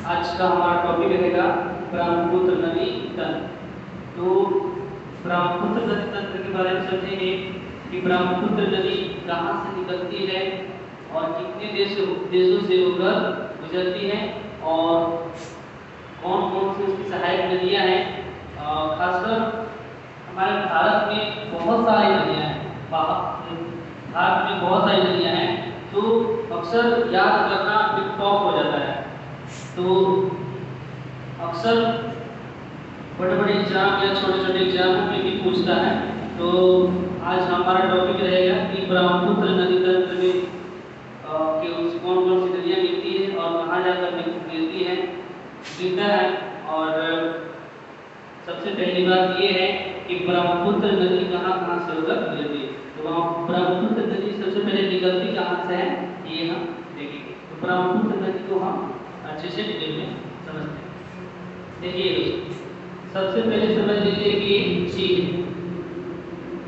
आज का हमारा टॉपिक रहेगा ब्रह्मपुत्र नदी तंत्र। तो ब्रह्मपुत्र नदी तंत्र के बारे में समझेंगे कि ब्रह्मपुत्र नदी कहाँ से निकलती है और कितने देशों से होकर गुजरती है और कौन कौन सी उसकी सहायक नदियाँ हैं। खासकर हमारे भारत में बहुत सारी नदियाँ हैं, भारत में बहुत सारी नदियाँ हैं, तो अक्सर याद करना एक टॉप हो जाता है। तो अक्सर बड़े बड़े एग्जाम या छोटे छोटे एग्जाम में भी पूछता है। तो आज हमारा टॉपिक रहेगा कि ब्रह्मपुत्र नदी तंत्र में कौन कौन सी नदियाँ मिलती है और कहाँ जाकर मिलती है मिलता है। और सबसे पहली बात ये है कि ब्रह्मपुत्र नदी कहाँ कहाँ से होकर गुजरती है। तो ब्रह्मपुत्र नदी सबसे पहले निकलती कहाँ से है ये हम देखेंगे। तो ब्रह्मपुत्र नदी को हम अच्छे से डिटेल में समझते हैं। देखिए सबसे पहले समझ लीजिए कि चीन,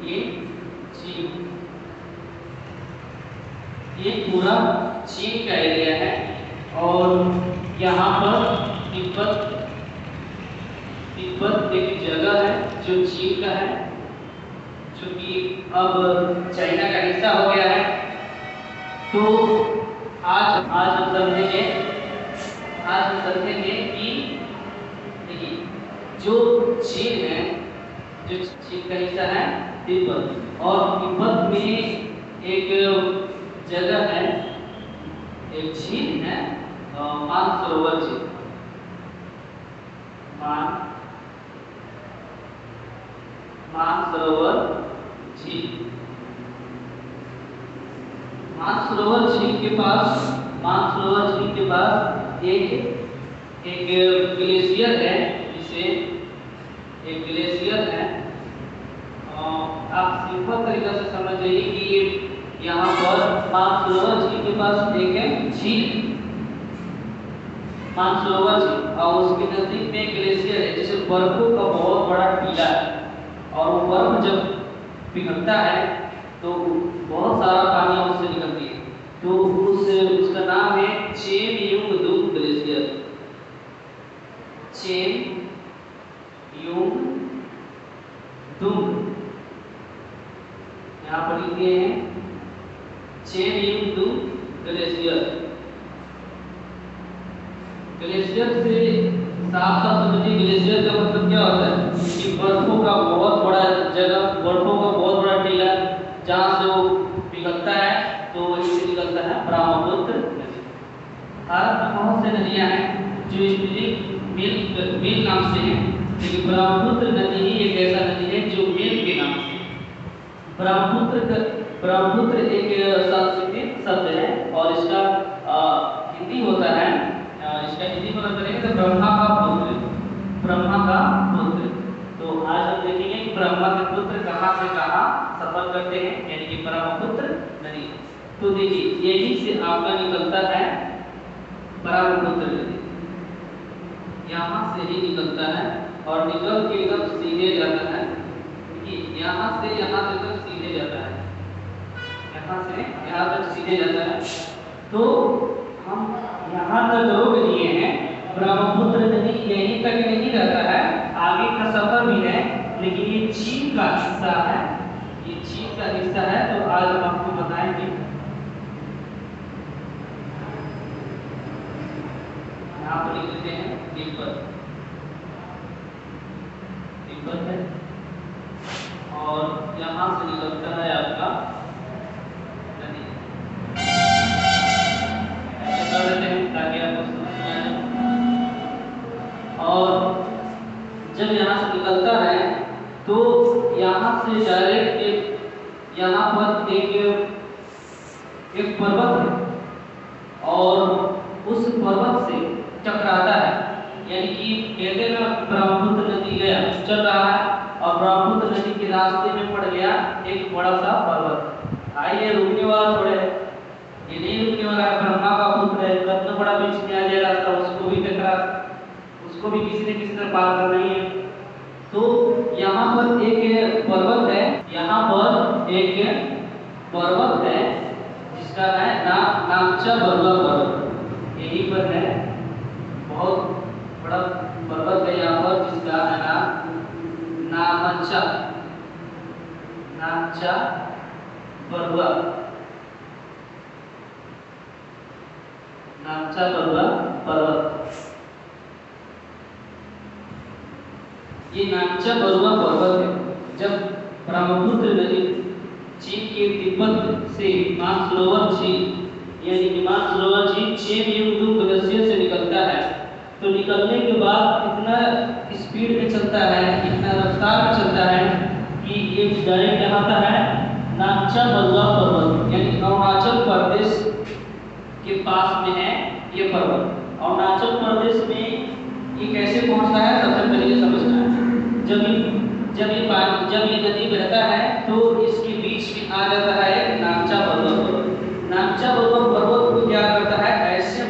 ये चीन, ये पूरा चीन का एरिया है और यहाँ पर तिब्बत एक जगह है जो चीन का है, जो कि अब चाइना का हिस्सा हो गया है। तो आज हम समझेंगे कि देखिए जो चीन है, जो चीन का हिस्सा है तिब्बत, और तिब्बत में एक जगह है, एक झील है, मानसरोवर झील। मानसरोवर झील, मानसरोवर झील के पास एक ग्लेशियर है, जिसे एक ग्लेशियर है। आप सिंपल तरीका से समझ जाइए कि यहाँ पर मानसरोवर झील के पास एक झील, मानसरोवर झील, और उसके नजदीक में एक ग्लेशियर है जिसे बर्फों का बहुत बड़ा टीला है। और वो बर्फ जब पिघलता है तो बहुत सारा पानी उससे निकलती है। तो उसका नाम है चेमयुंगडुंग ग्लेशियर। चेमयुंगडुंग यहाँ पर लिखे हैं चेमयुंगडुंग ग्लेशियर। ग्लेशियर से साफ साफ समझिए, ग्लेशियर का मतलब क्या होता है कि बर्फों का बहुत बड़ा जगह, बर्फों का बहुत बड़ा टीला, जहाँ से वो पिघलता है तो वहीं से निकलता है ब्रह्मपुत्र नदी। भारत में बहुत से नदियाँ हैं जो मेल नाम से हैं, लेकिन ब्रह्मपुत्र नदी ही एक ऐसा नदी है जो मेल के नाम से। ब्रह्मपुत्र एक संस्कृत शब्द है और इसका हिंदी होता है, इसका हिंदी में करेंगे तो ब्रह्मा का पुत्र। तो आज हम देखेंगे कि ब्रह्मा के पुत्र कहाँ से कहाँ सफर करते हैं, यानी कि ब्रह्मपुत्र नदी। तो देखिए यही से आपका निकलता है ब्रह्मपुत्र नदी, यहाँ से ही निकलता है और निकल के एकदम सीधे जाता है। यहाँ से यहाँ तक सीधे जाता है, यहाँ से यहाँ तक सीधे जाता है। तो हम यहाँ तक रोक लिए हैं। ब्रह्मपुत्र नदी यहीं तक नहीं रहता है, आगे का सफर भी है, लेकिन ये चीन का हिस्सा है, ये चीन का हिस्सा है। तो आज हम आपको बताएंगे। यहाँ पर लिख देते हैं तिब्बत, तिब्बत है और यहाँ से निकलता है आपका नदी। ऐसे कर देते हैं ताकि आपको समझ में आ जाए। और जब यहाँ से निकलता है तो यहाँ से डायरेक्ट यहाँ पर एक पर्वत है और उस पर्वत से टकराता है, यानी कि कहते हैं ब्रह्मपुत्र नदी गया चल रहा है और ब्रह्मपुत्र नदी के रास्ते में पड़ गया एक बड़ा सा पर्वत। आइए रुकने वाला थोड़े है, ये नहीं रुकने वाला है, ब्रह्मा का पुत्र है, कितना बड़ा बीच में आ जाए रास्ता, उसको भी किसी न किसी तरह पार करना ही है। तो यहाँ पर एक पर्वत है, यहाँ पर एक पर्वत है जिसका है नामचा बरुआ पर्वत, यहीं पर है। बहुत नामचा बरुआ पर्वत। ये नामचा बरुआ पर्वत है। जब ब्रह्मपुत्र नदी चीन के तिब्बत से मानसरोवर झील यानी कि मानसरोवर झील 6 ग्लेशियर से निकलता है, तो निकलने के बाद इतना स्पीड में चलता है, इतना रफ्तार में चलता है कि ये डायरेक्ट यहाँ आता है नामचा बरुआ पर्वत, यानी अरुणाचल प्रदेश के पास में है ये पर्वत। अरुणाचल प्रदेश में ये कैसे पहुँचता है, सबसे पहले ये समझना है। जब ये नदी बहता है तो इसके बीच में आ जाता है नामचा बरुआ पर्वत। नामचा बरुआ पर्वत को क्या करता है, ऐसे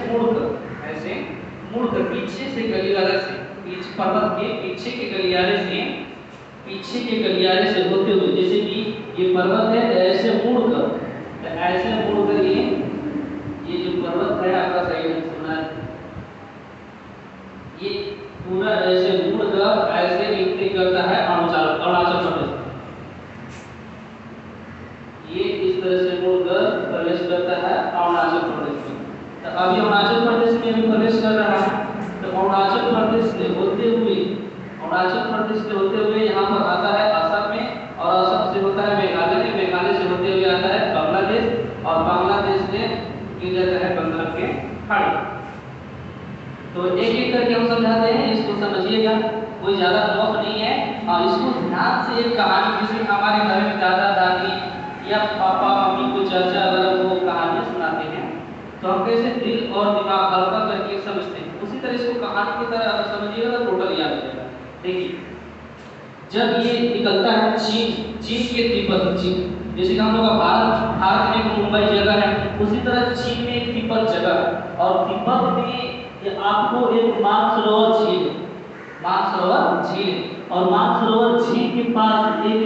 मुड़कर पीछे से गलियारे से, पर्वत के पीछे के गलियारे से होते हुए, जैसे कि ये पर्वत है ऐसे मुड़कर ये जो पर्वत है आपका सही नहीं सुना है, ये पूरा ऐसे मुड़कर ऐसे एंट्री करता है अरुणाचल प्रदेश। ये इस तरह से मुड़कर प्रवेश करता है अरुणाचल प्रदेश में। तो अभी अरुणाचल प्रदेश में भी प्रवेश कर रहा है, तो अरुणाचल प्रदेश से होते हुए यहाँ पर आता है असम में, और असम से होता है मेघालय में, मेघालय से होते हुए आता है बांग्लादेश, और बांग्लादेश में गिर जाता है बंगाल के खाड़ी। तो एक एक करके हम समझाते हैं, इसको समझिएगा, कोई ज्यादा टफ नहीं है। और इसको ध्यान से एक कहानी, जैसे हमारे घर में दादा दादी या पापा मम्मी को चाचा अगर वो कहानियां सुनाते हैं तो हम कैसे दिल और दिमाग हल्का करके समझते हैं, उसी तरह इसको कहानी की तरह अगर समझिएगा तो टोटल याद हो जाएगा। देखिए, जब ये निकलता है चीन के तिब्बत, जैसे कि हम लोग का भारत में मुंबई जगह है, उसी तरह चीन में एक तिब्बत जगह है, और तिब्बत में ये आपको एक मानसरोवर झील, और मानसरोवर झील के पास एक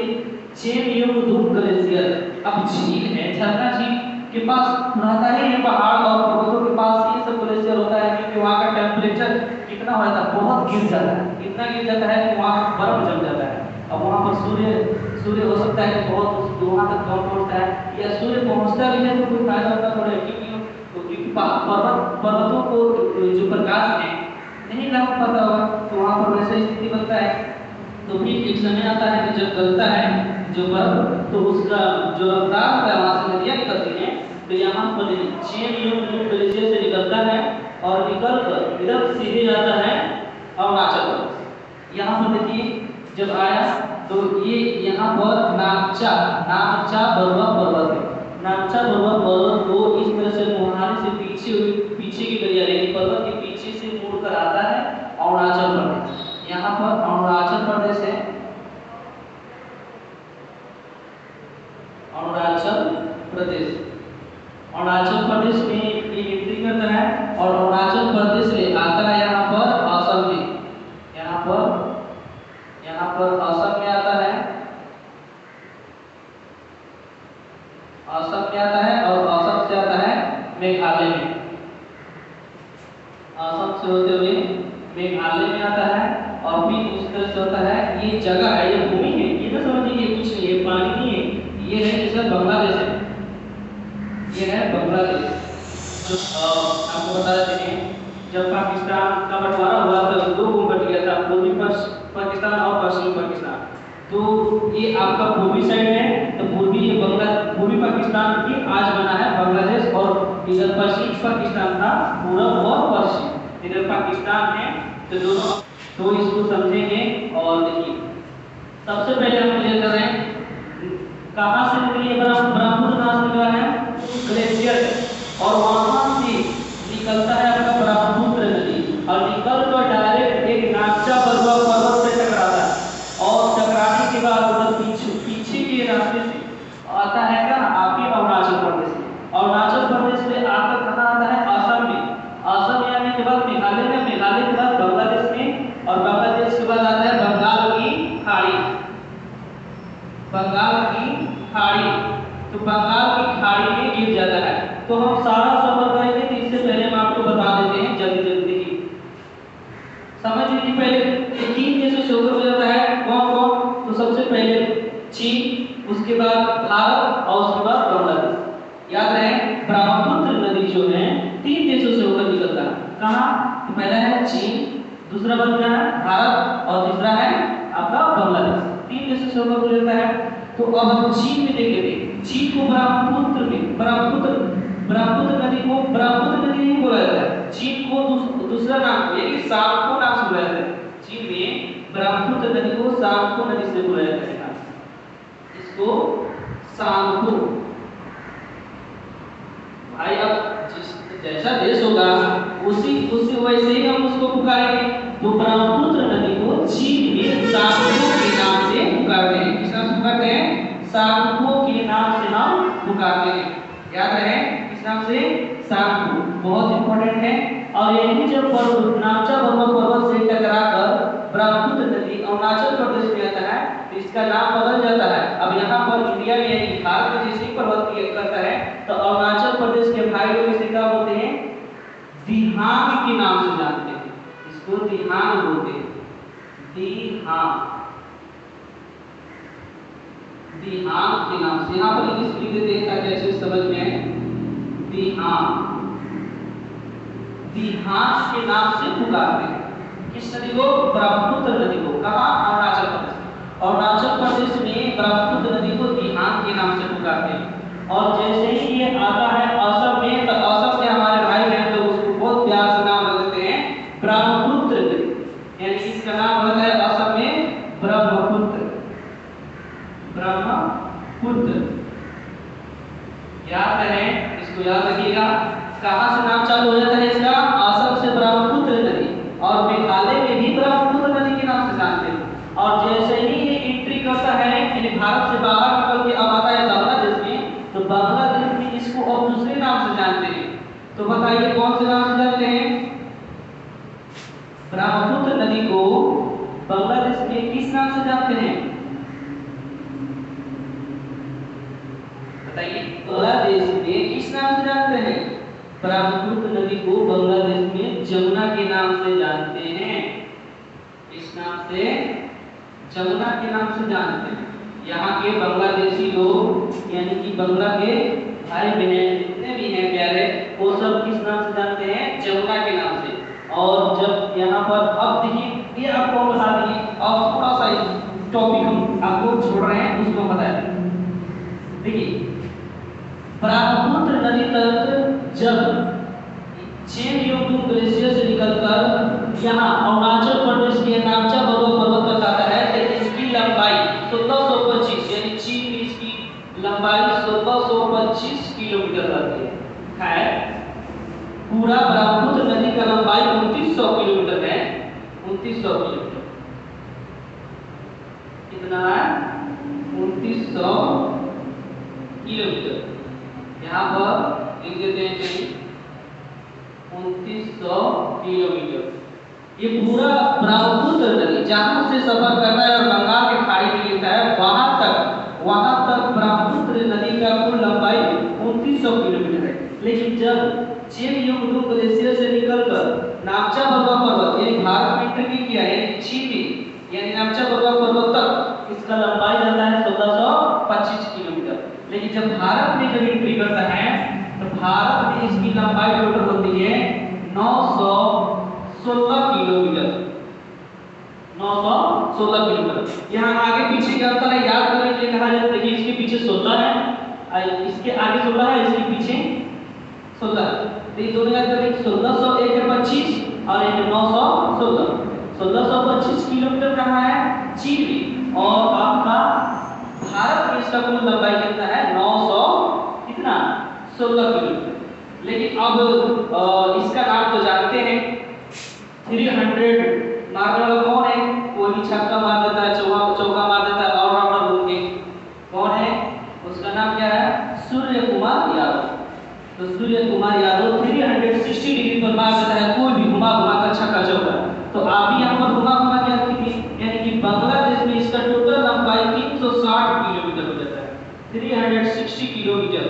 चेमयोंगडुंग ग्लेशियर। अब झील है, झरना झील के पास रहता है ये पहाड़ और पर्वतों के पास ये सब ग्लेशियर होता है, क्योंकि वहाँ का टेम्परेचर कितना होता है, बहुत गिर जाता है, इतना गिर जाता है कि वहाँ बर्फ जम जाता है। अब वहाँ पर सूर्य हो सकता है कि बहुत वहाँ तक कम पहुँचता है, या सूर्य पहुँचता भी है तो कोई फायदा होता थोड़ा, क्योंकि पर्वतों को जो प्रकाश है नहीं लग पाता होगा, तो वहाँ पर वैसे स्थिति बनता है। तो फिर एक समय आता है कि जब गलता है जो बर्फ, तो उसका जो रफ्तार होता है, वहाँ से नदियाँ निकलती हैं, तो यहाँ पर चेमयोंगडुंग ग्लेशियर से निकलता है और निकल कर इधर सीधे जाता है अरुणाचल प्रदेश। यहाँ पर देखिए जब आया तो ये यहाँ पर नामचा बरुआ पर्वत है। नामचा बरुआ पर्वत को इस तरह से मोहाली से पीछे की गलियारे, पर्वत के पीछे से मुड़कर आता है अरुणाचल प्रदेश। यहाँ पर अरुणाचल प्रदेश है, अरुणाचल प्रदेश में ये एंट्री करता है, और अरुणाचल प्रदेश से आता है यहाँ पर असम में, यहाँ पर असम में आता है, और असम से आता है मेघालय में, असम से होते हुए मेघालय में आता है, और फिर उस तरह से होता है। ये जगह है, ये भूमि है, ये ना समझिए ये कुछ नहीं है, पानी नहीं है, ये है जैसे बांग्लादेश है, ये है बांग्लादेश। जो आपको बता देते हैं, जब पाकिस्तान का बंटवारा हुआ था, दो गुट बट गया था, पूर्वी पाकिस्तान और पश्चिमी पाकिस्तान। तो ये आपका पूर्वी साइड है, तो पूर्वी पाकिस्तान भी आज बना है बांग्लादेश, और इधर पश्चिमी पाकिस्तान था, पूरब और पश्चिम, इधर पाकिस्तान है। तो दोनों, तो इसको समझेंगे। और देखिए सबसे पहले हम क्लियर कर रहे हैं कहाँ से निकली है ब्रह्मपुत्र, कहाँ से निकला है, ग्लेशियर, और वहां से निकलता है आपका ब्रह्मपुत्र नदी, और निकल कर डायरेक्ट एक नामचा बरुआ पर्वत से टकराता है, और टकराने के बाद उधर पीछे के रास्ते से आता है क्या, आपके अरुणाचल प्रदेश में, अरुणाचल प्रदेश से आकर कहाँ आता है, असम में, असम में आने के बाद मेघालय में, मेघालय के बाद बांग्लादेश में, और बांग्लादेश के बाद आता है बंगाल की खाड़ी, तो बंगाल की खाड़ी में गिर जाता है। तो हम सारा सफर करेंगे, तो इससे पहले हम आपको बता देते हैं जल्दी ही समझ लीजिए। पहले ये 3 देशों से होकर हो जाता है, कौन, तो सबसे पहले चीन, उसके बाद भारत, और उसके बाद बांग्लादेश। याद रहे ब्रह्मपुत्र नदी जो है 3 देशों से होकर कहाँ? पहला है चीन, दूसरा क्या है भारत और तीसरा है आपका बांग्लादेश। 3 देशों से होकर गुजरता है। तो अब हम चीन में देखेंगे, चीन को ब्रह्मपुत्र नदी को ब्रह्मपुत्र नदी नहीं बोला जाता है, चीन को दूसरा नाम यानी सांगपो नाम से बुलाया जाता है। चीन में ब्रह्मपुत्र नदी को सांगपो नदी से बुलाया जाता है, इसको सांगपो। भाई अब जैसा देश होगा उसी वैसे ही हम उसको पुकारेंगे। तो ब्रह्मपुत्र नदी को चीन में सांगपो के नाम से पुकारते हैं। किस नाम से पुकारते हैं? सांगपो के नाम से हम पुकारते हैं। याद रहे किस नाम से? सांगपो। बहुत इंपॉर्टेंट है। और यही जब नामचा पर्वत से टकराकर ब्रह्मपुत्र नदी अरुणाचल प्रदेश में आता है तो इसका नाम बदल जाता है। अब यहाँ पर इंडिया में यानी भारत में जैसे ही पर्वत करता है तो अरुणाचल प्रदेश के भाई लोग इसे क्या बोलते हैं? दिहांग के नाम से जानते हैं, इसको दिहांग बोलते हैं। दिहांग के नाम से, यहाँ पर इंग्लिश लिख देते हैं ताकि अच्छे से समझ में आए। दिहांग के नाम से पुकारते हैं किस नदी को? ब्रह्मपुत्र नदी को। कहाँ? अरुणाचल प्रदेश। अरुणाचल प्रदेश में ब्रह्मपुत्र नदी को दिहांग के नाम से पुकारते हैं। और जैसे ही ये आता है असम में तो असम के हमारे भाई बहन लोग उसको बहुत प्यार से नाम रख देते हैं ब्रह्मपुत्र नदी, यानी इसका नाम होता है असम में ब्रह्मपुत्र। याद रहे, इसको याद रखिएगा। कहाँ से नाम चालू हो जाता है इसका? असम से ब्रह्मपुत्र नदी, और मेघालय में भी ब्रह्मपुत्र नदी के नाम से जानते हैं। और जैसे ही ये एंट्री करता है यानी भारत से बाहर निकल के अब आता है बांग्लादेश में, तो बांग्लादेश में इसको अब दूसरे नाम से जानते हैं। तो बताइए कौन से नाम से जानते हैं? ब्रह्मपुत्र नदी को बांग्लादेश में किस नाम से जानते हैं? बताइए, बांग्लादेश में किस नाम से जानते हैं? ब्रह्मपुत्र नदी को बांग्लादेश में जमुना के नाम से जानते हैं। इस नाम से जमुना के नाम से जानते हैं। यहाँ के बांग्लादेशी लोग यानी कि बांग्ला के भाई बहन जितने भी हैं प्यारे, वो सब किस नाम से जानते हैं? जमुना के नाम से। और जब यहाँ पर अब देखिए, ये आपको बता देंगे और थोड़ा सा टॉपिक हम आपको छोड़ रहे हैं उसको बता दें। देखिए, ब्रह्मपुत्र नदी तक जब चेंगयोंगडू ग्लेशियर से निकलकर यहाँ अरुणाचल प्रदेश के नामचा पर्वत पर आता है तो इसकी लंबाई 1725 यानी चीन में इसकी लंबाई 1725 किलोमीटर रहती है। पूरा ब्रह्मपुत्र नदी का लंबाई 2900 किलोमीटर है। 2900 किलोमीटर कितना है? 2900 किलोमीटर। यहाँ पर लिख देते हैं कहीं 2900 किलोमीटर। ये पूरा ब्रह्मपुत्र नदी जहां से सफर करता है और बंगाल के खाड़ी में गिरता है वहां तक ब्रह्मपुत्र नदी का कुल लंबाई 2900 किलोमीटर है। लेकिन जब चेंगयोंगडू ग्लेशियर से निकलकर नामचा पर्वत यानी भारत में एंट्री किया यानी चीन में यानी नामचा पर्वत तक इसका लंबाई रहता है 1725 किलोमीटर। लेकिन जब भारत में जब एंट्री करता है तो भारत में इसकी लंबाई टोटल होती है 916 किलोमीटर। 916 किलोमीटर। यहाँ आगे पीछे क्या होता है याद करने के लिए कहा जाता है कि इसके पीछे 16 है, इसके आगे 16 है, इसके पीछे 16। तो ये दोनों याद करें, 1600 एक है 25 और एक है 916। 1625 किलोमीटर कहाँ है? चीन में। और आपका भारत में इसका कुल लंबाई कितना है? 900 कितना 16 किलोमीटर। लेकिन अब इसका नाम तो जानते हैं 300 मारने वाला कौन है? कोई भी छक्का मार देता है, चौका मार देता है और राउंडर बोल के कौन है? उसका नाम क्या है? सूर्य कुमार यादव। तो सूर्य कुमार यादव 360 डिग्री पर मार देता है, कोई भी घुमा कर छक्का चौका। तो आप भी यहाँ पर घुमा क्या रखी यानी कि बांग्लादेश में इसका टोटल लंबाई 360 किलोमीटर हो जाता है। 360 kilometer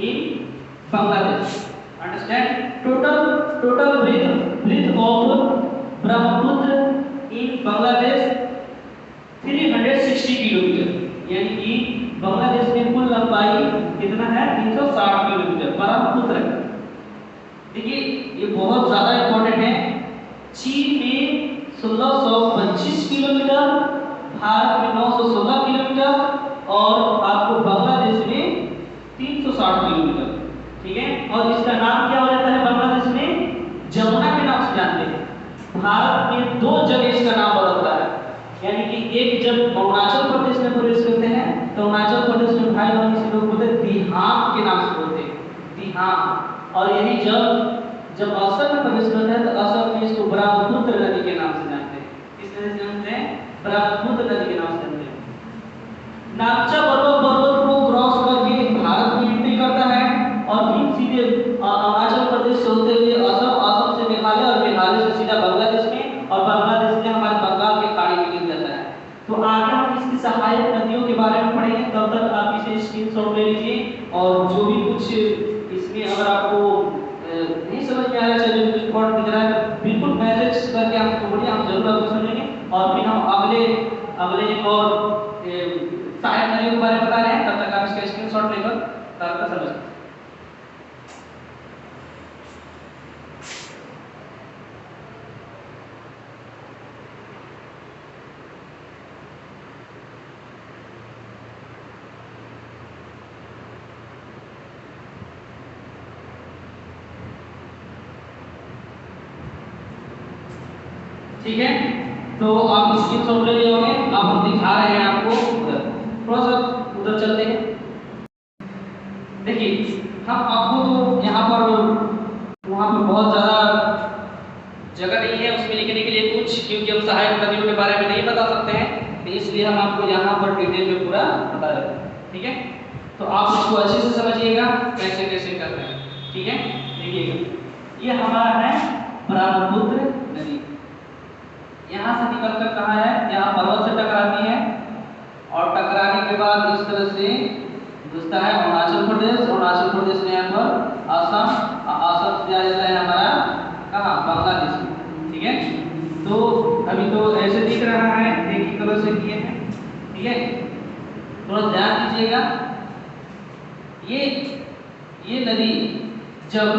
in Bangladesh. Understand? Total breadth of Brahmaputra in Bangladesh 360 kilometer यानी कि बांग्लादेश में कुल लंबाई कितना है? 360 किलोमीटर ब्रह्मपुत्र। देखिए ये बहुत ज्यादा इंपॉर्टेंट है। चीन में 1625 किलोमीटर, भारत में 916 किलोमीटर और आपको बांग्लादेश में 360 किलोमीटर। ठीक है, और इसका नाम क्या हो जाता है बांग्लादेश में? जमुना के नाम से जानते हैं। भारत में दो जगह इसका नाम बदलता है, यानी कि एक जब अरुणाचल प्रदेश में प्रवेश करते हैं तो अरुणाचल प्रदेश में भाई बहन से लोग बोलते हैं दिहांग के नाम से बोलते हैं, दिहांग। और यही जब असम में प्रवेश करते हैं तो असम में इसको ब्रह्मपुत्र नदी के नाम से जानते हैं। किस नदी से जानते हैं? ब्रह्मपुत्र नदी के नाम से जानते हैं। नागचा पर्वत को क्रॉस करके भारत में एंट्री करता है और फिर सीधे अरुणाचल प्रदेश से होते हुए असम, असम से मेघालय और मेघालय से सीधा बांग्लादेश में और बांग्लादेश से हमारे बंगाल के खाड़ी में गिर जाता है। तो आगे हम इसकी सहायक नदियों के बारे में पढ़ेंगे, तब तक आप इसे स्क्रीनशॉट ले लीजिए और जो भी कुछ इसमें अगर आपको नहीं समझ में आ रहा है, जो कुछ पॉइंट दिख रहा है बिल्कुल मैसेज करके हमको बोलिए, हम जरूर आपको समझेंगे। और फिर हम अगले एक और सहायक नदियों के बारे में बता रहे हैं, तब तक आप इसका स्क्रीनशॉट लेकर तब समझ। ठीक है, तो आप स्क्रीनशॉट ले लिए होंगे। अब हम दिखा रहे हैं आपको उधर, थोड़ा सा उधर चलते हैं। देखिए हम आपको तो यहाँ पर वहाँ पर बहुत ज़्यादा जगह नहीं है उसमें लिखने के लिए कुछ, क्योंकि हम सहायक नदियों के बारे में नहीं बता सकते हैं, तो इसलिए हम आपको यहाँ पर डिटेल में पूरा बता रहे हैं। ठीक है, तो आप इसको अच्छे से समझिएगा कैसे कैसे कर रहे हैं। ठीक है, देखिएगा ये हमारा है ब्रह्मपुत्र नदी। यहाँ से निकलकर कहाँ है? यहाँ पर्वत से टकराती है और टकराने के बाद इस तरह से घुसता है अरुणाचल प्रदेश, अरुणाचल प्रदेश में यहाँ पर असम, असम से आ जाता है हमारा कहाँ? बांग्लादेश में। ठीक है, तो अभी तो ऐसे दिख रहा है, एक ही कलर से किए हैं। ठीक है, थोड़ा ध्यान दीजिएगा। ये नदी जब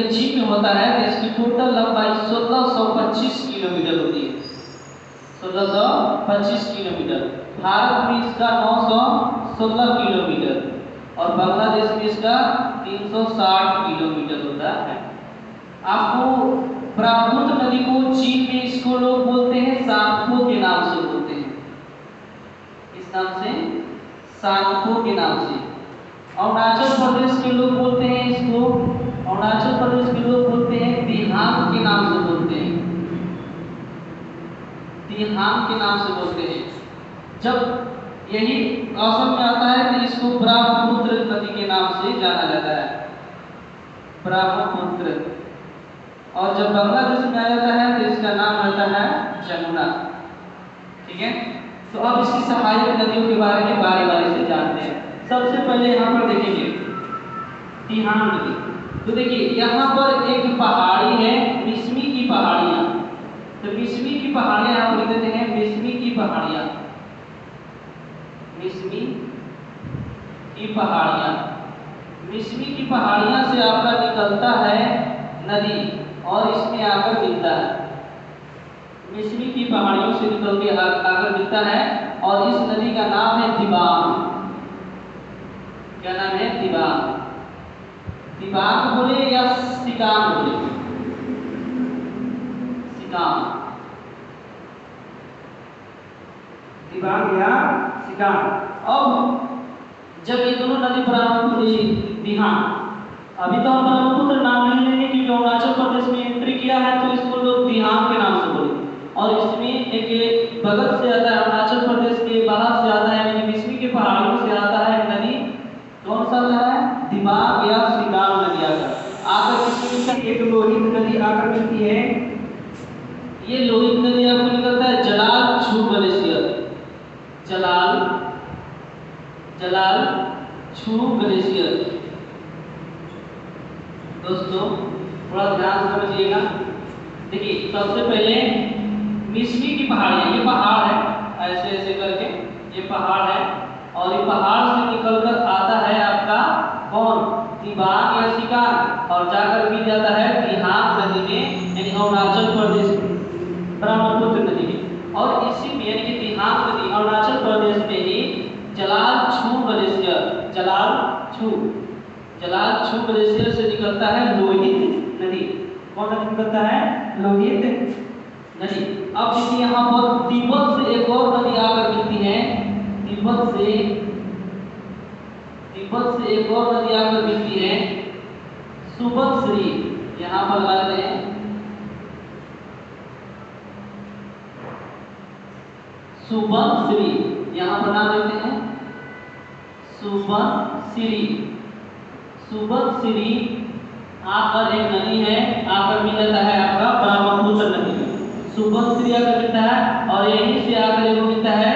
चीन में होता है तो इसकी टोटल लंबाई 1625 किलोमीटर होती है, 1625 किलोमीटर। भारत में इसका 916 किलोमीटर और बांग्लादेश में इसका 360 किलोमीटर होता है। आपको ब्रह्मपुत्र नदी को चीन में इसको लोग बोलते हैं सांगपो के नाम से बोलते हैं, इस नाम से सांगपो के नाम से। अरुणाचल प्रदेश के लोग बोलते हैं इसको, अरुणाचल प्रदेश के लोग बोलते हैं दिहांग के नाम से बोलते हैं, दिहांग के नाम से बोलते हैं। जब यही असम में आता है तो इसको ब्रह्मपुत्र नदी के नाम से जाना जाता है, ब्रह्मपुत्र। और जब बांग्लादेश में आ जाता है तो इसका नाम रहता है जमुना। ठीक है, तो अब इसकी सहायक नदियों के बारे में बारी-बारी से जानते हैं। सबसे पहले यहाँ पर देखेंगे दिहांग नदी। तो देखिए यहाँ पर एक पहाड़ी है, मिसमी की पहाड़ियाँ। तो मिसमी की पहाड़ियाँ यहाँ पर लिख देते हैं, मिसमी की पहाड़ियाँ, मिसमी की पहाड़ियाँ। मिसमी की पहाड़ियाँ से आपका निकलता है नदी और इसमें आकर मिलता है, मिसमी की पहाड़ियों से निकल के आकर मिलता है और इस नदी का नाम है दिबांग। क्या नाम है? दिबांग। दिबांग बोले या सिकांग बोले? सिकांग, दिबांग या सिकांग। अब जब ये दोनों नदी ब्रह्मपुत्र दिहांग, अभी तो हम ब्रह्मपुत्र नाम नहीं लेंगे क्योंकि अरुणाचल प्रदेश में एंट्री किया है तो इसको लोग दिहांग के नाम से बोले। और इसमें एक बगल से आता है, अरुणाचल प्रदेश के बाहर से आता है, यानी मिसमी के पहाड़ियों से आता है नदी। कौन सा है? दिबांग या सिकांग नदी आकर इसमें एक लोहित नदी आकर मिलती है। ये लोहित नदी आपको निकलता है जलाल छू ग्लेशियर, जलाल छू ग्लेशियर। दोस्तों थोड़ा ध्यान समझिएगा। देखिए सबसे पहले मिसमी की पहाड़ियाँ, ये पहाड़ है ऐसे ऐसे करके, ये पहाड़ है और ये पहाड़ से निकलकर आता है आपका कौन? दिबांग या सिकांग और जाकर मिल जाता है दिहांग नदी में, यानी अरुणाचल प्रदेश में, ब्रह्मपुत्र नदी में। और इसी में यानी कि दिहांग नदी अरुणाचल प्रदेश में ही जलालछू ग्लेशियर, जलालछू ग्लेशियर से निकलता है लोहित नदी। कौन नदी निकलता है? लोहित नदी। अब देखिए यहाँ पर तिब्बत से एक और नदी आकर मिलती है, तिब्बत से एक और नदी आकर मिलती है सुबनसिरी। यहाँ पर लगा रहे हैं सुबनसिरी, यहाँ पर नाम देते हैं सुबनसिरी। सुबनसिरी आकर एक नदी है, आकर मिल जाता है आपका ब्रह्मपुत्र नदी में। सुबनसिरी आकर मिलता है और यहीं से आकर एक मिलता है,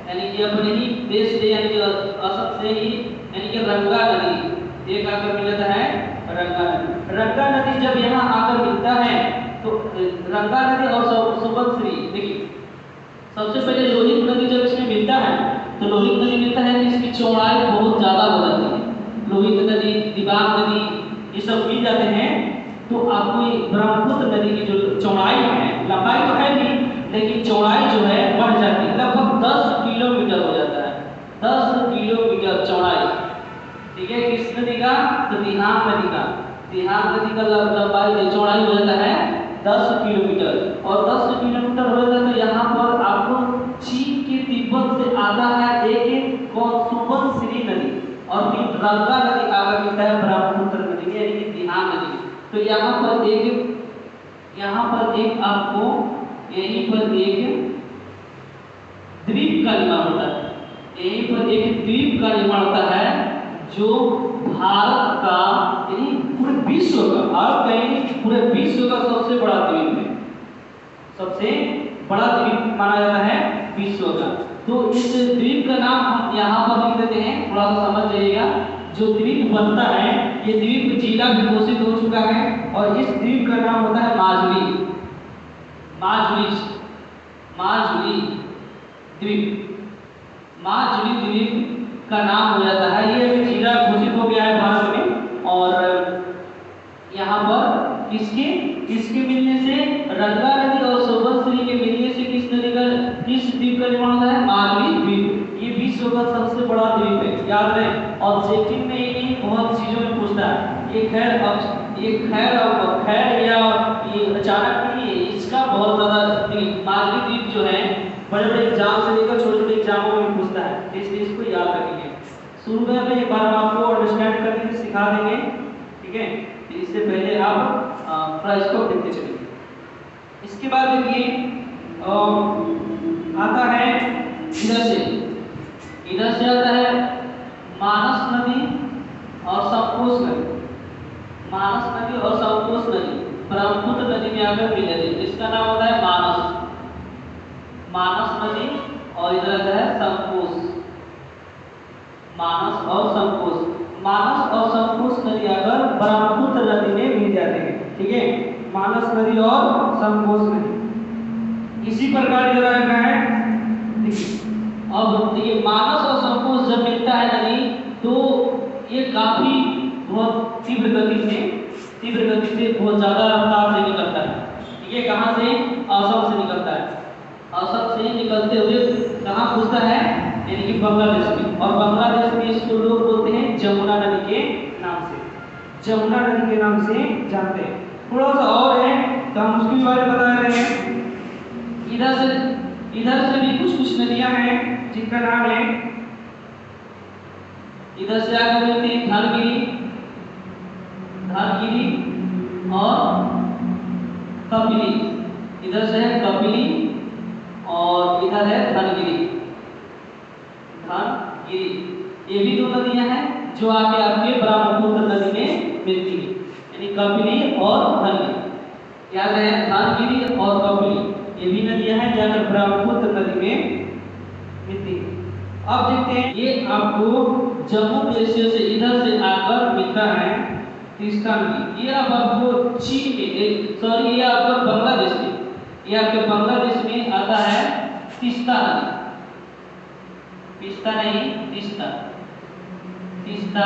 यानी कि अपने ही देश से, यानी कि असम से ही, यानी कि रंगा नदी एक आकर मिल जाता है रंगा नदी। रंगा नदी जब यहाँ आकर मिलता है तो रंगा नदी और सुबनसिरी, देखिए सबसे पहले लोहित नदी जब इसमें मिलता है तो लोहित नदी मिलता है कि इसकी चौड़ाई बहुत ज़्यादा हो जाती है। लोहित नदी, दिबांग नदी ये सब मिल जाते हैं तो आपको ब्रह्मपुत्र नदी की जो चौड़ाई है, लंबाई तो है नहीं लेकिन चौड़ाई जो है बढ़ जाती है, लगभग 10 किलोमीटर हो जाता है, 10 किलोमीटर चौड़ाई। ठीक है, किस नदी का? तो दिहांग नदी का। दिहांग नदी का लंबाई चौड़ाई हो जाता है 10 किलोमीटर। और 10 किलोमीटर हो जाता है तो यहाँ पर आपको चीन के तिब्बत से आता है एक सुबनसिरी नदी और फिर रंगा नदी आकर मिलता है ब्रह्मपुत्र नदी, यानी कि दिहांग नदी। तो यहाँ पर एक आपको यहीं पर एक द्वीप का निर्माण होता है, यहीं पर एक द्वीप का निर्माण होता है जो भारत का, यानी पूरे विश्व का, भारत का यानी पूरे विश्व का सबसे बड़ा द्वीप है, सबसे बड़ा द्वीप माना जाता है विश्व का। तो इस द्वीप का नाम हम यहाँ पर लिख देते हैं, थोड़ा सा समझ जाइएगा। जो द्वीप बनता है ये द्वीप जिला भी घोषित हो चुका है और इस द्वीप का नाम होता है माजुली। माजुली द्वीप, माजुली द्वीप का नाम हो जाता है, ये जिला घोषित हो गया है भारत में। और यहाँ पर किसके मिलने से, रंगा नदी और सुबनसिरी के मिलने से किस द्वीप का निर्माण होता है? माजुली द्वीप। ये विश्व का सबसे बड़ा द्वीप है, याद रहे। ऑब्जेक्टिव में ये बहुत चीजों में पूछता है, ये खैर या ये अचानक नहीं है, इसका बहुत ज्यादा। माजुली द्वीप जो है बड़े बड़े एग्जाम से लेकर छोटे छोटे एग्जामों में पूछता है, इसलिए इसको याद रखेंगे। शुरू में हम एक बार आपको अंडरस्टैंड करने के सिखा देंगे, ठीक है। इससे पहले आप थोड़ा इसको देखते चलिए। इसके बाद देखिए आता है इधर से आता है मानस नदी और संकोश नदी। मानस नदी और संकोश नदी ब्रह्मपुत्र नदी में आकर मिल जाती है, इसका नाम होता है मानस नदी और इधर आता है संकोश। मानस और संकोश नदी आकर ब्रह्मपुत्र नदी में मिल जाते हैं, ठीक है। मानस नदी और संकोश नदी इसी प्रकार इधर आएगा है। अब देखिए मानस और संकोश जब मिलता है नदी तो ये काफी बहुत तीव्र गति से बहुत ज्यादा रफ्तार से निकलता है। ये कहाँ से? असम से निकलता है। असम से निकलते हुए कहाँ घुसता है? यानी कि बांग्लादेश में। और बांग्लादेश में इसको लोग बोलते हैं जमुना नदी के नाम से, जमुना नदी के नाम से जानते हैं। थोड़ा सा और है तो हम उसके बारे में बता रहे हैं। इधर से भी कुछ नदियां हैं जिनका नाम है, इधर से आगे मिलती है धनगिरी और कपिली। इधर से है कपिली और इधर है धनगिरी। ये भी दो नदियां हैं जो आके आपके ब्रह्मपुत्र नदी में मिलती है, यानी कपिली और धनगिरी। याद है, धनगिरी और कपिली ये भी नदियां हैं जाकर ब्रह्मपुत्र नदी में मिलती है। अब देखते हैं, ये आपको जम्मू ग्लेशियर से इधर से आकर मिलता है तीस्ता नदी। ये अब आपको चीन में ये आपका बांग्लादेश में, ये आपके बांग्लादेश में आता है तीस्ता नदी। तीस्ता नहीं, तीस्ता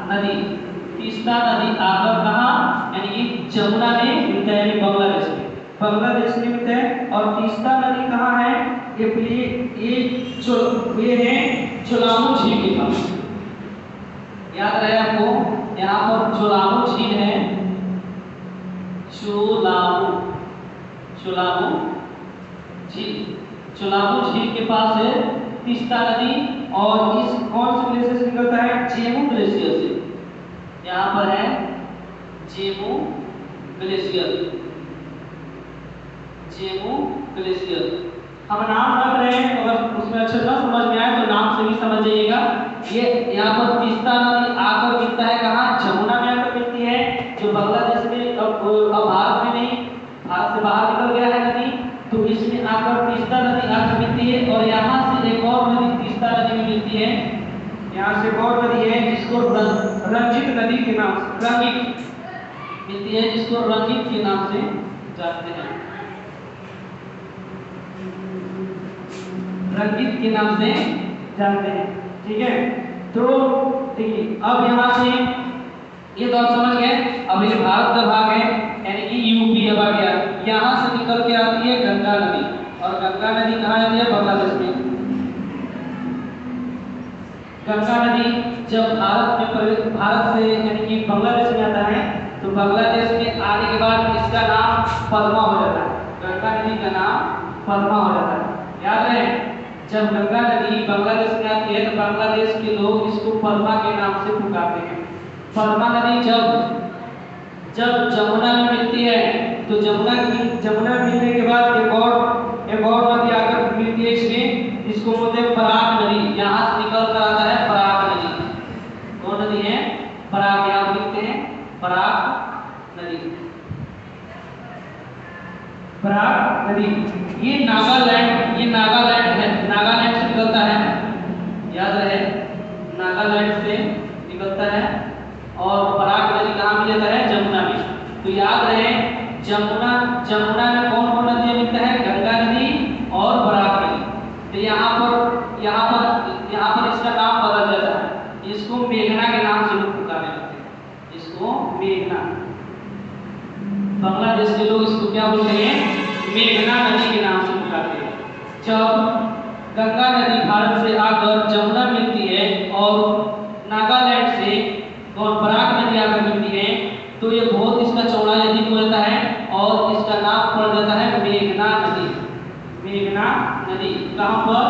नदी तीस्ता नदी आकर कहाँ यानी कि जमुना में मिलता है, यानी बांग्लादेश में, बांग्लादेश में मिलता है। और तीस्ता नदी कहाँ है, ये है चोलामू झील के पास। याद रहे आपको, यहाँ पर चोलामू झील है, चोलामू झील के पास है तीस्ता नदी। और इस कौन से ग्लेशियर से निकलता है, जेमू ग्लेशियर से। यहाँ पर है जेमू ग्लेशियर। हम नाम रख रहे हैं, अगर उसमें अक्षर ना समझ में आए तो नाम से भी समझ जाइएगा। ये यहाँ पर तीस्ता नदी आकर मिलता है कहाँ, जमुना में आकर मिलती है, जो बांग्लादेश में अब भारत में नहीं, भारत से बाहर निकल गया है नदी, तो इसमें आकर तीस्ता नदी आकर मिलती है। और यहाँ से एक और नदी तीस्ता नदी में मिलती है, यहाँ से एक और नदी है जिसको रंजित नदी के नाम से मिलती है, जिसको रंजित के नाम से जानते हैं, रंजित के नाम से जानते हैं। ठीक है, तो देखिए अब यहाँ से ये तो आप समझ गए। अब ये भारत का भाग है, यानी कि यूपी अब आ गया। यहाँ से निकल के आती है गंगा नदी, और गंगा नदी कहाँ आती है, बांग्लादेश में। गंगा नदी जब भारत से यानी कि बांग्लादेश में आता है, तो बांग्लादेश में आने के बाद इसका नाम पद्मा हो जाता है, गंगा नदी का नाम पद्मा हो जाता है। याद रहे, जब गंगा नदी बांग्लादेश में आती है तो बांग्लादेश के लोग इसको पद्मा के नाम से पुकारते हैं। पद्मा नदी जब जमुना में मिलती है, तो जमुना में मिलने के बाद एक और नदी आकर मिलती है इसमें, इसको बोलते हैं पराग नदी। यहाँ से निकल कर आता है पराग नदी। कौन नदी है, पराग, यहाँ लिखते हैं पराग नदी। पराग नदी ये नागालैंड है, नागालैंड से निकलता है, याद रहे, नागालैंड से निकलता है। और पराग नदी कहाँ मिल जाता है, जमुना में। तो याद रहे, जमुना में कौन कौन नदी मिलता है, गंगा नदी और पराग नदी। तो यहाँ पर इसका नाम बदल जाता है, इसको मेघना के नाम से लोग पुकारने लगते हैं, इसको मेघना। बांग्लादेश के लोग इसको क्या बोलते हैं, मेघना नदी के नाम से पुकारते हैं। जब गंगा नदी भारत से आकर जमुना मिलती है और नागालैंड से और पराग नदी आकर मिलती है, तो ये बहुत इसका चौड़ा अधिक हो जाता है और इसका नाम पड़ जाता है मेघना नदी। मेघना नदी कहाँ पर,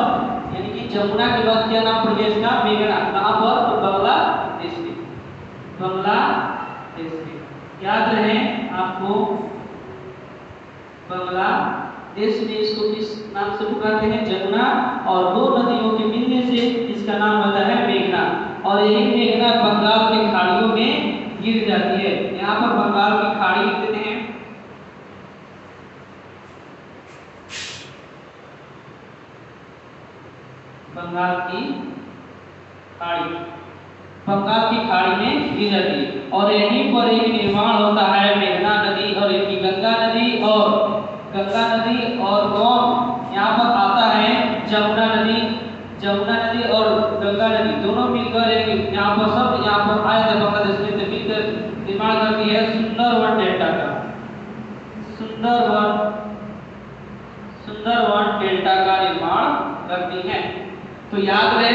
यानी कि जमुना के बाद क्या नाम पड़ गया इसका, मेघना। कहाँ पर, तो बांग्लादेश में, बांग्लादेश में। याद रहे आपको, बांग्लादेश में इसको किस नाम से पुकारते हैं, जमुना। और दो नदियों के मिलने से इसका नाम होता है मेघना। और यही मेघना बंगाल के खाड़ियों में गिर जाती है। यहाँ पर बंगाल की खाड़ी लिख देते हैं, बंगाल की खाड़ी में गिर जाती है। और यहीं पर एक निर्माण होता है मेघना नदी और इनकी गंगा नदी और कौन यहाँ पर आता है, जमुना नदी और गंगा नदी दोनों मिलकर एक यहाँ पर आए थे बांग्लादेश में, तो मिलकर निर्माण करती है सुंदरवन डेल्टा का, सुंदरवन डेल्टा का निर्माण करती है। तो याद रहे,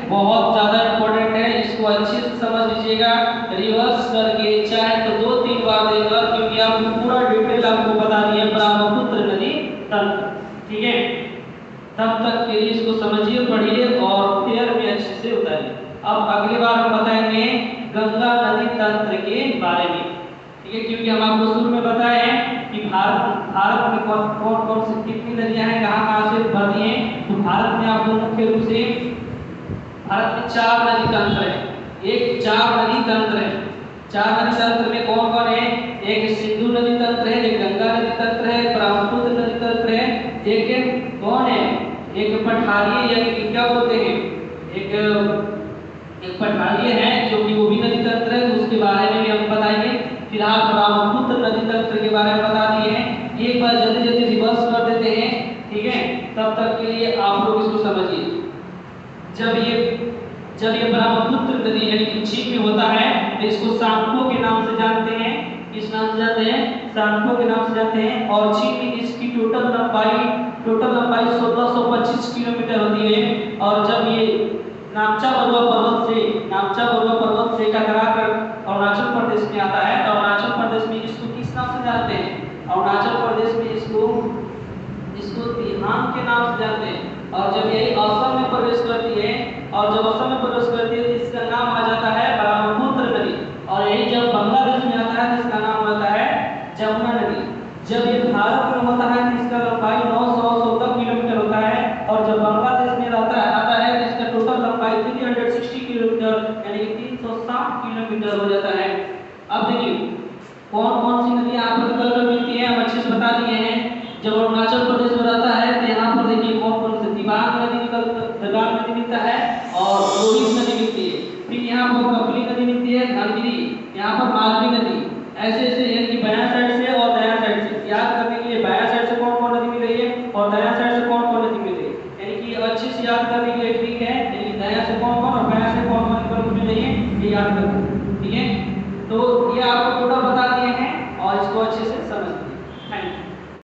बहुत ज्यादा इंपॉर्टेंट है, इसको अच्छे से समझ लीजिएगा, रिवर्स करके चाहे तो 2-3 बार देकर, क्योंकि आपको पूरा डिटेल आपको बता दिया ब्रह्मपुत्र नदी तंत्र। ठीक है, तब तक के लिए इसको समझिए, पढ़िए और पेयर में अच्छे से उतारिए। अब अगली बार हम बताएंगे गंगा नदी तंत्र के बारे में। ठीक है, क्योंकि हम आपको शुरू में बताए हैं कि भारत में कौन सी कितनी नदियां हैं, कहाँ से भरती हैं। तो भारत में आपको मुख्य रूप से भारत में 4 नदी तंत्र है। एक 4 नदी तंत्र है। 4 नदी तंत्र में कौन कौन है, एक सिंधु नदी तंत्र है, एक गंगा नदी तंत्र है, ब्रह्मपुत्र नदी तंत्र है, एक कौन है, एक पठारी यानी क्या बोलते हैं, एक पठारी है जो कि वो भी नदी तंत्र है, तो उसके बारे में भी हम बताएंगे। फिलहाल ब्रह्मपुत्र नदी तंत्र के बारे में बता दिए हैं। एक बार जल्दी रिवर्स कर देते हैं, ठीक है, तब तक के लिए आप लोग इसको समझिए। जब ये ब्रह्मपुत्र नदी यानी कि झील में होता है, तो इसको सांपो के नाम से जानते हैं। किस नाम से जानते हैं? सांपो के नाम से जानते हैं। और चीन में इसकी टोटल लंबाई 1625 किलोमीटर होती है। और जब ये नामचा बरुआ पर्वत से टकराकर अरुणाचल प्रदेश में आता है, तो अरुणाचल प्रदेश में इसको किस नाम से जानते हैं? अरुणाचल प्रदेश में इसको तिहान के नाम से जानते हैं। और जब यही असम में प्रवेश करती है तो इसका नाम आ जाता है ब्रह्मपुत्र नदी। और यही जब बांग्लादेश में आता है तो इसका नाम होता है जमुना नदी। जब ये भारत में होता है तो इसका लंबाई 916 किलोमीटर होता है। और जब बांग्लादेश में आता है तो इसका टोटल लंबाई 360 किलोमीटर यानी कि 360 किलोमीटर हो जाता है। अब देखिए कौन कौन सी नदी यहाँ पर निकलकर मिलती है, हम अच्छे से बता दिए हैं। जब अरुणाचल प्रदेश में रहता है तो यहाँ पर देखिए कौन कौन से दिबांग नदी मिलता है और रोहित नदी मिलती है। फिर यहाँ पर कपिली नदी मिलती है, धनगिरी, यहाँ पर मालवी नदी। ऐसे ऐसे यानी कि बायां साइड से और दायां साइड से याद करने के लिए बायां साइड से कौन कौन नदी मिल रही है और दायां साइड से कौन कौन नदी मिल रही है, यानी कि अच्छे से याद करने के लिए ठीक है। यानी दायां से कौन कौन और बायां से कौन कौन नदी मिल रही है ये याद करना, ठीक है। तो